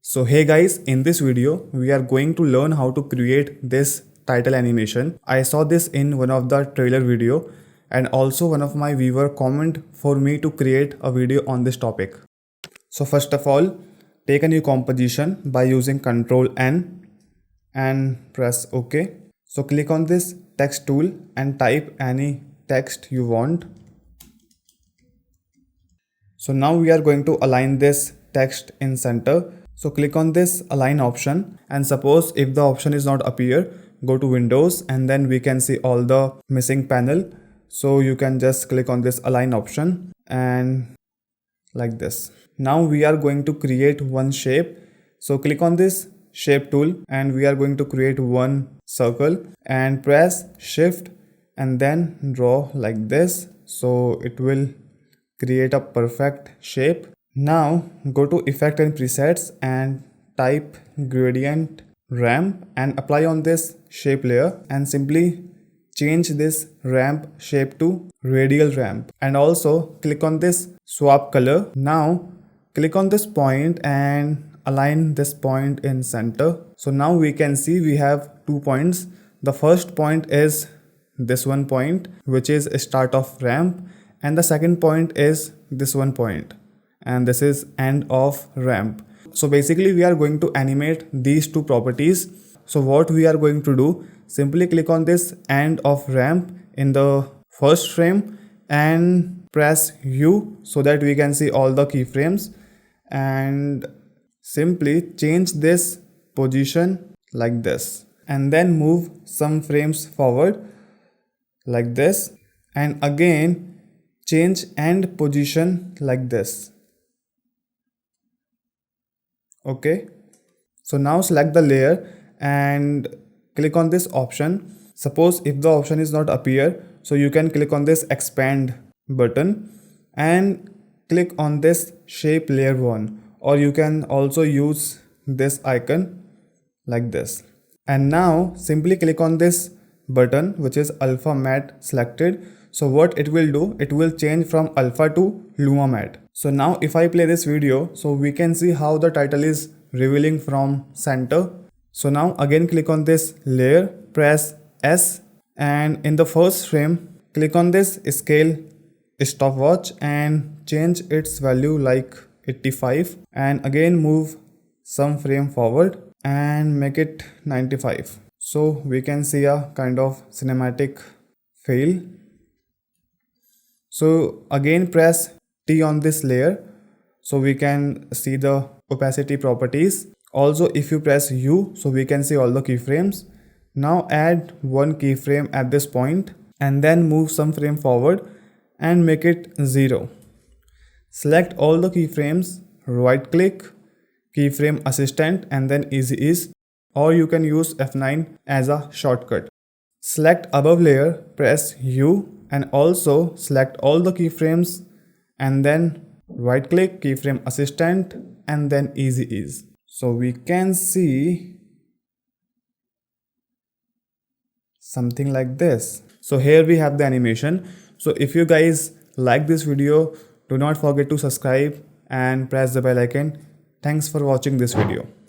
So hey guys, in this video, we are going to learn how to create this title animation. I saw this in one of the trailer video and also one of my viewer comment for me to create a video on this topic. So first of all, take a new composition by using Ctrl N and press OK. So click on this text tool and type any text you want. So now we are going to align this text in center. So click on this align option, and suppose if the option is not appear, go to Windows and then we can see all the missing panel. So you can just click on this align option and like this. Now we are going to create one shape. So click on this shape tool and we are going to create one circle and press shift and then draw like this. So it will create a perfect shape. Now go to effect and presets and type gradient ramp and apply on this shape layer and simply change this ramp shape to radial ramp, and also click on this swap color. Now click on this point and align this point in center. So now we can see we have 2 points. The first point is this one point, which is start of ramp, and the second point is this one point, and this is end of ramp. So basically we are going to animate these two properties. So what we are going to do, simply click on this end of ramp in the first frame and press U so that we can see all the keyframes, and simply change this position like this and then move some frames forward like this, and again change end position like this. Okay, so now select the layer and click on this option. Suppose if the option is not appear, so you can click on this expand button and click on this shape layer 1, or you can also use this icon like this. And now simply click on this button which is alpha matte selected. So what it will do, it will change from alpha to luma matte. So now if I play this video, so we can see how the title is revealing from center. So now again click on this layer, press S, and in the first frame click on this scale stopwatch and change its value like 85, and again move some frame forward and make it 95. So we can see a kind of cinematic feel. So again press T on this layer so we can see the opacity properties. Also if you press U, so we can see all the keyframes. Now add one keyframe at this point and then move some frame forward and make it 0. Select all the keyframes, right click, keyframe assistant and then easy ease, or you can use F9 as a shortcut. Select above layer, press U and also select all the keyframes and then right click, keyframe assistant and then easy ease. So we can see something like this. So here we have the animation. So if you guys like this video, do not forget to subscribe and press the bell icon. Thanks for watching this video.